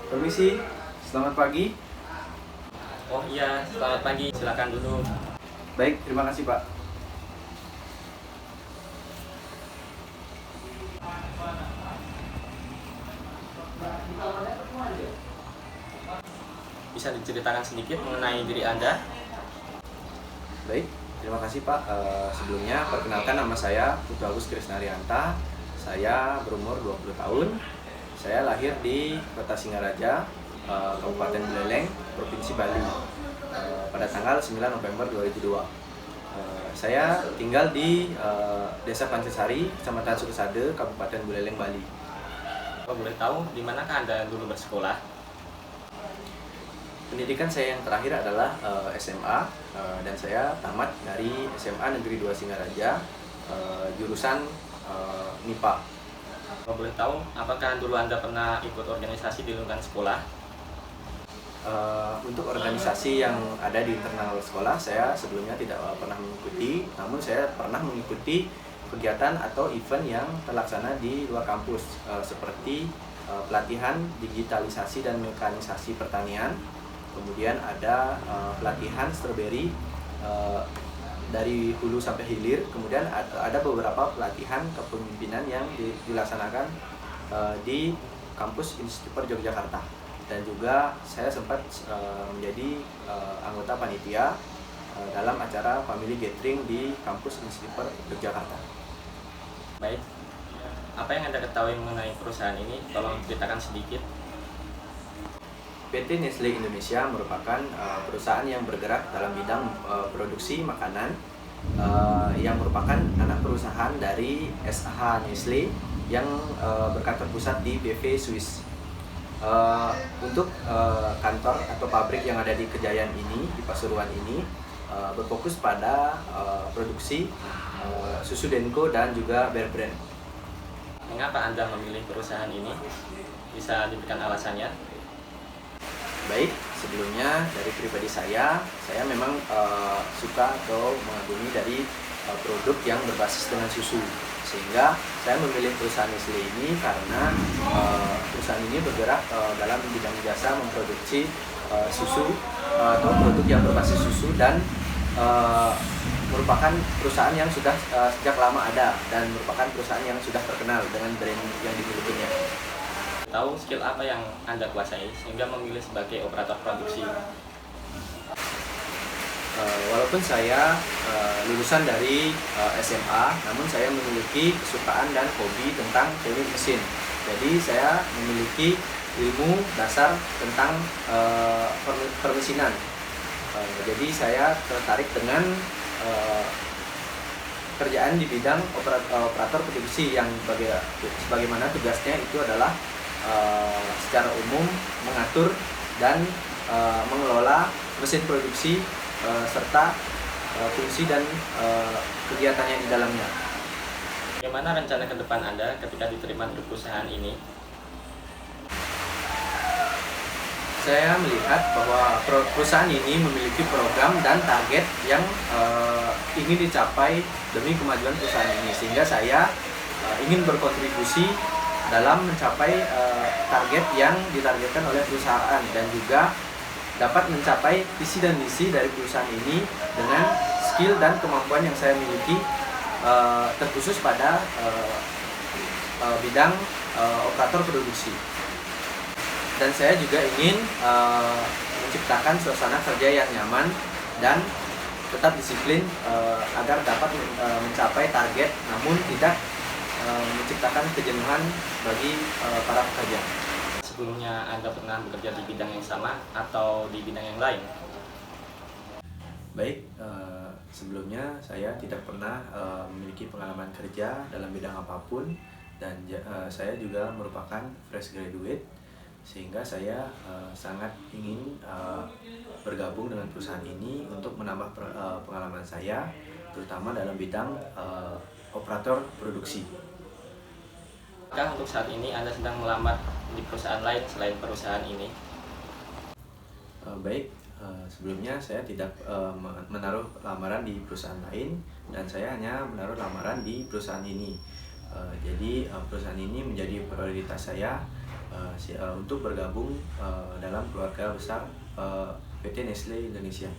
Permisi, selamat pagi. Oh iya, selamat pagi. Silakan duduk. Baik, terima kasih Pak. Bisa diceritakan sedikit mengenai diri Anda? Baik, terima kasih Pak. Sebelumnya, perkenalkan nama saya Putu Agus Krisnarianta. Saya berumur 20 tahun. Saya lahir di Kota Singaraja, Kabupaten Buleleng, Provinsi Bali, pada tanggal 9 November 2002. Saya tinggal di Desa Pancasari, Kecamatan Sukasade, Kabupaten Buleleng, Bali. Kalau boleh tahu, di manakah Anda dulu bersekolah? Pendidikan saya yang terakhir adalah SMA, dan saya tamat dari SMA Negeri 2 Singaraja, jurusan MIPA. Kalau boleh tahu, apakah dulu Anda pernah ikut organisasi di lingkungan sekolah? Untuk organisasi yang ada di internal sekolah, saya sebelumnya tidak pernah mengikuti, namun saya pernah mengikuti kegiatan atau event yang terlaksana di luar kampus, seperti pelatihan digitalisasi dan mekanisasi pertanian. Kemudian ada pelatihan strawberry dari hulu sampai hilir. Kemudian ada beberapa pelatihan kepemimpinan yang dilaksanakan di kampus Institut Yogyakarta. Dan juga saya sempat menjadi anggota panitia dalam acara family gathering di kampus Institut Yogyakarta. Baik, apa yang Anda ketahui mengenai perusahaan ini? Tolong ceritakan sedikit. PT Nestle Indonesia merupakan perusahaan yang bergerak dalam bidang produksi makanan, yang merupakan anak perusahaan dari SH Nestle yang berkantor pusat di BV Swiss. Untuk kantor atau pabrik yang ada di Kejayaan ini, di Pasuruan ini, berfokus pada produksi susu Denko dan juga Bear Brand. Mengapa Anda memilih perusahaan ini? Bisa diberikan alasannya? Baik, sebelumnya dari pribadi saya memang suka atau mengagumi dari produk yang berbasis dengan susu, sehingga saya memilih perusahaan Nestle ini karena perusahaan ini bergerak dalam bidang jasa memproduksi susu atau produk yang berbasis susu, dan merupakan perusahaan yang sudah sejak lama ada dan merupakan perusahaan yang sudah terkenal dengan brand yang dimilikinya. Tahu skill apa yang Anda kuasai sehingga memilih sebagai operator produksi? Walaupun saya lulusan dari SMA, namun saya memiliki kesukaan dan hobi tentang teknik mesin. Jadi saya memiliki ilmu dasar tentang permesinan. Jadi saya tertarik dengan kerjaan di bidang operator produksi yang sebagaimana tugasnya itu adalah secara umum mengatur dan mengelola mesin produksi serta fungsi dan kegiatannya di dalamnya. Bagaimana rencana ke depan Anda ketika diterima di perusahaan ini? Saya melihat bahwa perusahaan ini memiliki program dan target yang ingin dicapai demi kemajuan perusahaan ini, sehingga saya ingin berkontribusi dalam mencapai target yang ditargetkan oleh perusahaan, dan juga dapat mencapai visi dan misi dari perusahaan ini dengan skill dan kemampuan yang saya miliki, terkhusus pada bidang operator produksi. Dan saya juga ingin menciptakan suasana kerja yang nyaman dan tetap disiplin agar dapat mencapai target, namun tidak menciptakan kejenuhan bagi para pekerja. Sebelumnya Anda pernah bekerja di bidang yang sama atau di bidang yang lain? Baik, sebelumnya saya tidak pernah memiliki pengalaman kerja dalam bidang apapun, dan saya juga merupakan fresh graduate, sehingga saya sangat ingin bergabung dengan perusahaan ini untuk menambah pengalaman saya, terutama dalam bidang operator produksi. Apakah untuk saat ini Anda sedang melamar di perusahaan lain selain perusahaan ini? Baik, sebelumnya saya tidak menaruh lamaran di perusahaan lain, dan saya hanya menaruh lamaran di perusahaan ini. Jadi perusahaan ini menjadi prioritas saya untuk bergabung dalam keluarga besar PT Nestle Indonesia.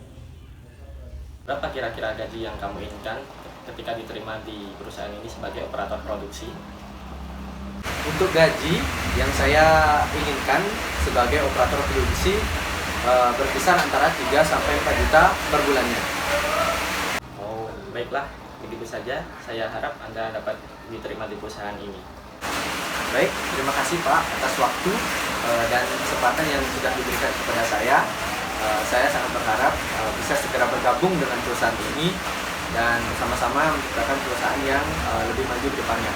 Berapa kira-kira gaji yang kamu inginkan ketika diterima di perusahaan ini sebagai operator produksi? Untuk gaji yang saya inginkan sebagai operator produksi berkisar antara 3 sampai 4 juta per bulannya. Oh, baiklah. Begitu saja. Saya harap Anda dapat diterima di perusahaan ini. Baik, terima kasih Pak atas waktu dan kesempatan yang sudah diberikan kepada saya. Saya sangat berharap bisa segera bergabung dengan perusahaan ini dan bersama-sama menciptakan perusahaan yang lebih maju ke depannya.